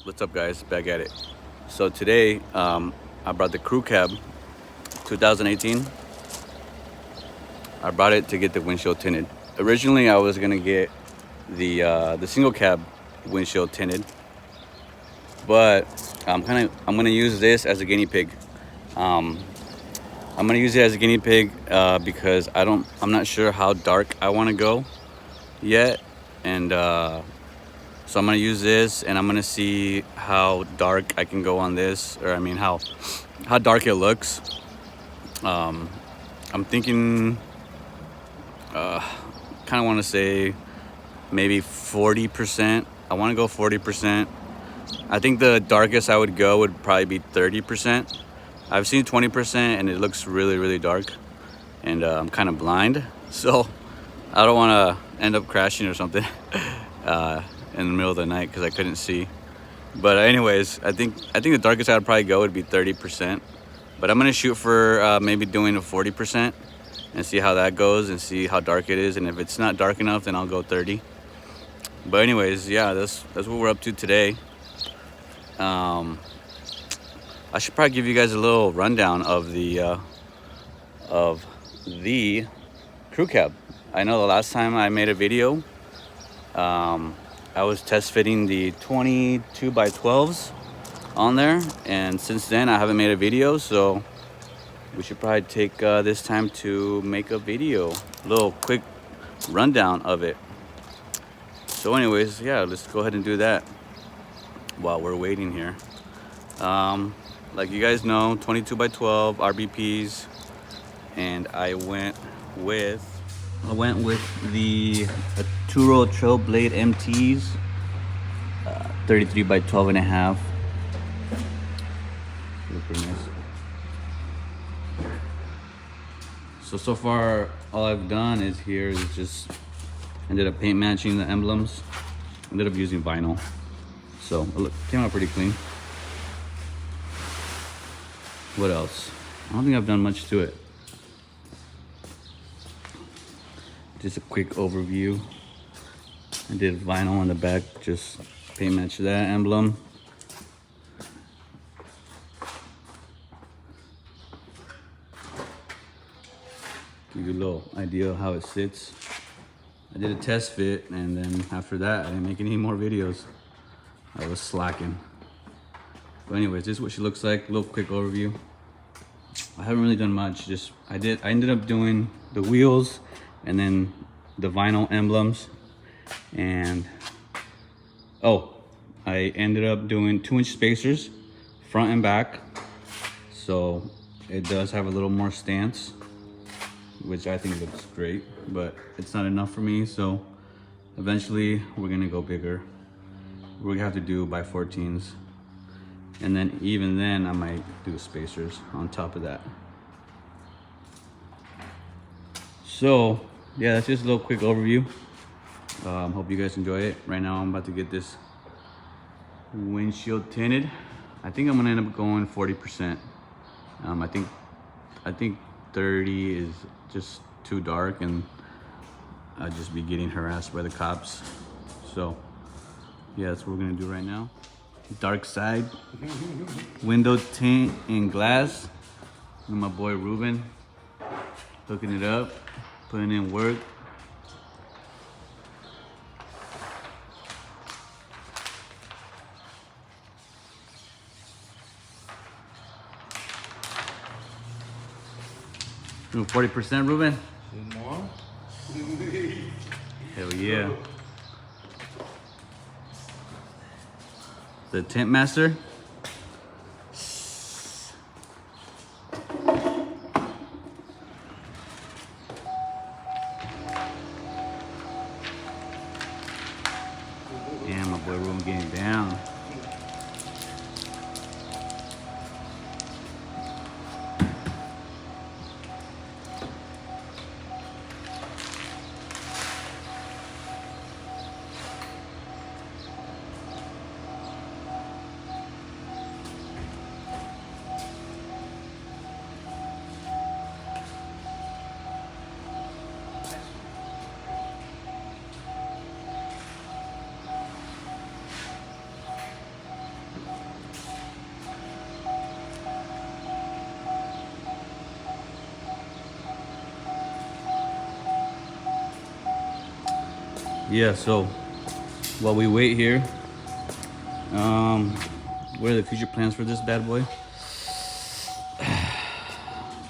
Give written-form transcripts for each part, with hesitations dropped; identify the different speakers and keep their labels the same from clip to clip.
Speaker 1: What's up, guys? Back at it. So today, I brought the crew cab 2018. I brought it to get the windshield tinted. Originally, I was gonna get the single cab windshield tinted, but I'm gonna use this as a guinea pig. Um, I'm gonna use it as a guinea pig because I'm not sure how dark I want to go yet, and so I'm gonna use this, and I'm gonna see how dark I can go on this, or I mean how dark it looks. I'm thinking, kind of want to say maybe 40%. I want to go 40%. I think the darkest I would go would probably be 30%. I've seen 20% and it looks really, really dark, and I'm kind of blind, so I don't want to end up crashing or something in the middle of the night because I couldn't see. But anyways, I think the darkest I'd probably go would be 30%. But I'm gonna shoot for maybe doing a 40% and see how that goes and see how dark it is. And if it's not dark enough, then I'll go 30. But anyways, yeah, that's what we're up to today. I should probably give you guys a little rundown of the crew cab. I know the last time I made a video, I was test fitting the 22 by 12s on there, and since then I haven't made a video, so we should probably take this time to make a video, a little quick rundown of it. So anyways, yeah, let's go ahead and do that while we're waiting here. Like you guys know, 22 by 12 RBPs, and I went with the Turo Trail Blade MTs, 33 by 12 and a half. Look pretty nice. So far all I've done is here is just ended up paint matching the emblems. Ended up using vinyl, so it came out pretty clean. What else? I don't think I've done much to it. Just a quick overview. I did vinyl on the back, just paint match that emblem. Give you a little idea of how it sits. I did a test fit, and then after that I didn't make any more videos. I was slacking. But anyways, this is what she looks like. A little quick overview. I haven't really done much. I ended up doing the wheels and then the vinyl emblems, and I ended up doing 2-inch spacers front and back, so it does have a little more stance, which I think looks great, but it's not enough for me, so eventually we're gonna go bigger. We're gonna have to do by 14s, and then even then I might do spacers on top of that. So yeah, that's just a little quick overview. Hope you guys enjoy it. Right now I'm about to get this windshield tinted. I think I'm gonna end up going 40%. I think 30 is just too dark, and I'd just be getting harassed by the cops. So yeah, that's what we're gonna do right now. Dark side, window tint and glass. And my boy Ruben hooking it up, putting in work. Doing 40%, Ruben?
Speaker 2: More?
Speaker 1: Hell yeah. The tint master. Damn, my boy Ruben getting down. Yeah, so while we wait here, what are the future plans for this bad boy?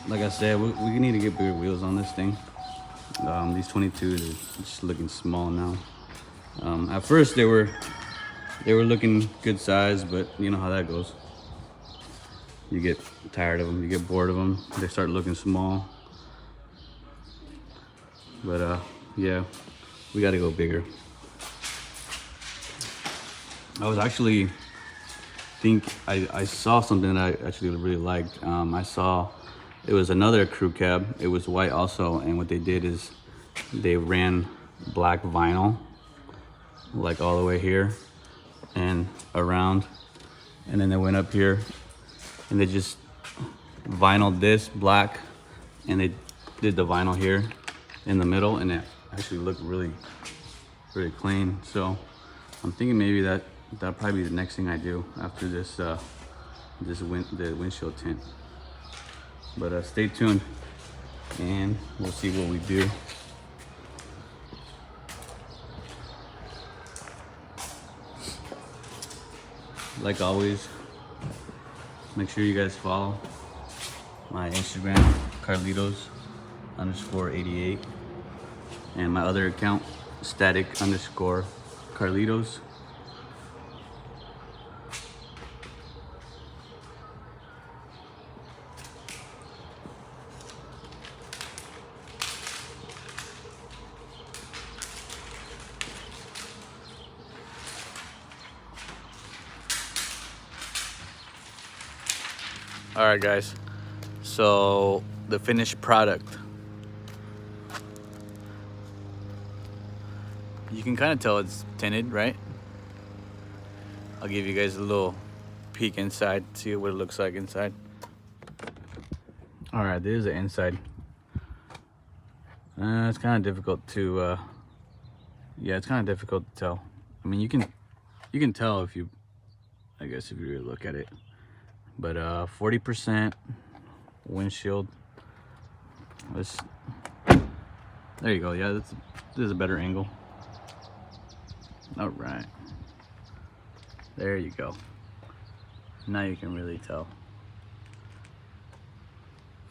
Speaker 1: Like I said, we need to get bigger wheels on this thing. These 22s are just looking small now. At first they were looking good size, but you know how that goes. You get tired of them, you get bored of them, they start looking small. But yeah, we got to go bigger. I was actually I saw something that I actually really liked. I saw it was another crew cab. It was white also, and what they did is they ran black vinyl like all the way here and around, and then they went up here and they just vinyled this black, and they did the vinyl here in the middle, and it actually looked really clean. So I'm thinking maybe that'll probably be the next thing I do after this the windshield tint. But stay tuned and we'll see what we do. Like always, make sure you guys follow my Instagram, Carlitos_88, and my other account, static_Carlitos. All right, guys, so the finished product. You can kind of tell it's tinted, right? I'll give you guys a little peek inside, see what it looks like inside. All right, this is the inside. It's kind of difficult to, yeah, it's kind of difficult to tell. I mean, you can tell if you, I guess, if you really look at it. But 40% windshield. There you go. Yeah, this is a better angle. All right, there you go. Now you can really tell.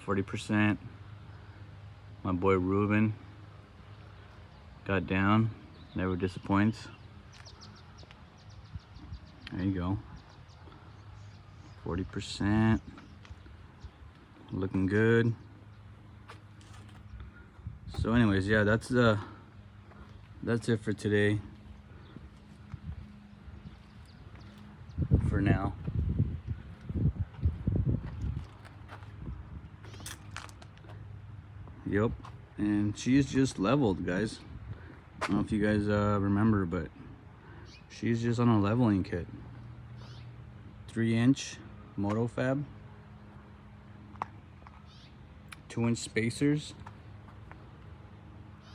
Speaker 1: 40%. My boy Ruben got down. Never disappoints. There you go. 40%. Looking good. So anyways, yeah, that's it for today. For now. Yep. And she's just leveled, guys. I don't know if you guys remember, but she's just on a leveling kit. 3-inch moto fab, 2-inch spacers,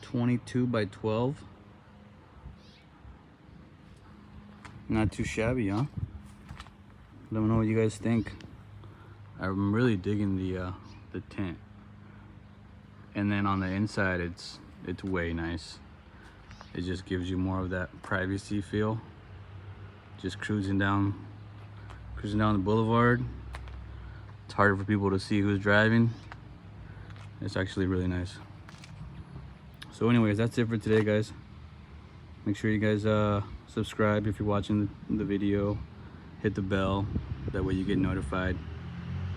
Speaker 1: 22 by 12. Not too shabby, huh? Let me know what you guys think. I'm really digging the tint, and then on the inside, it's way nice. It just gives you more of that privacy feel. Just cruising down the boulevard. It's harder for people to see who's driving. It's actually really nice. So anyways, that's it for today, guys. Make sure you guys subscribe if you're watching the video. Hit the bell, that way you get notified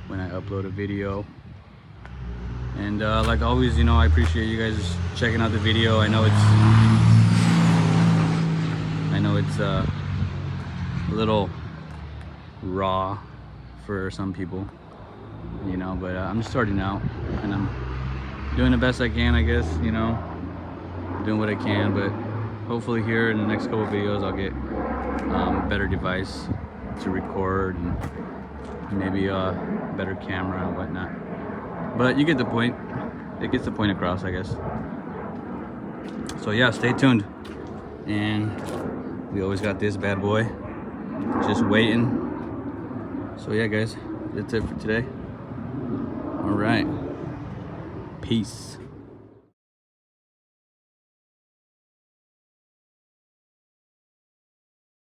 Speaker 1: when I upload a video. And like always, you know, I appreciate you guys checking out the video. I know it's a little raw for some people, you know, but I'm just starting out and I'm doing the best I can, I guess, you know, doing what I can. But hopefully here in the next couple videos I'll get a better device to record and maybe a better camera and whatnot. But you get the point. It gets the point across, I guess. So yeah, stay tuned. And we always got this bad boy just waiting. So yeah, guys, that's it for today. All right, peace.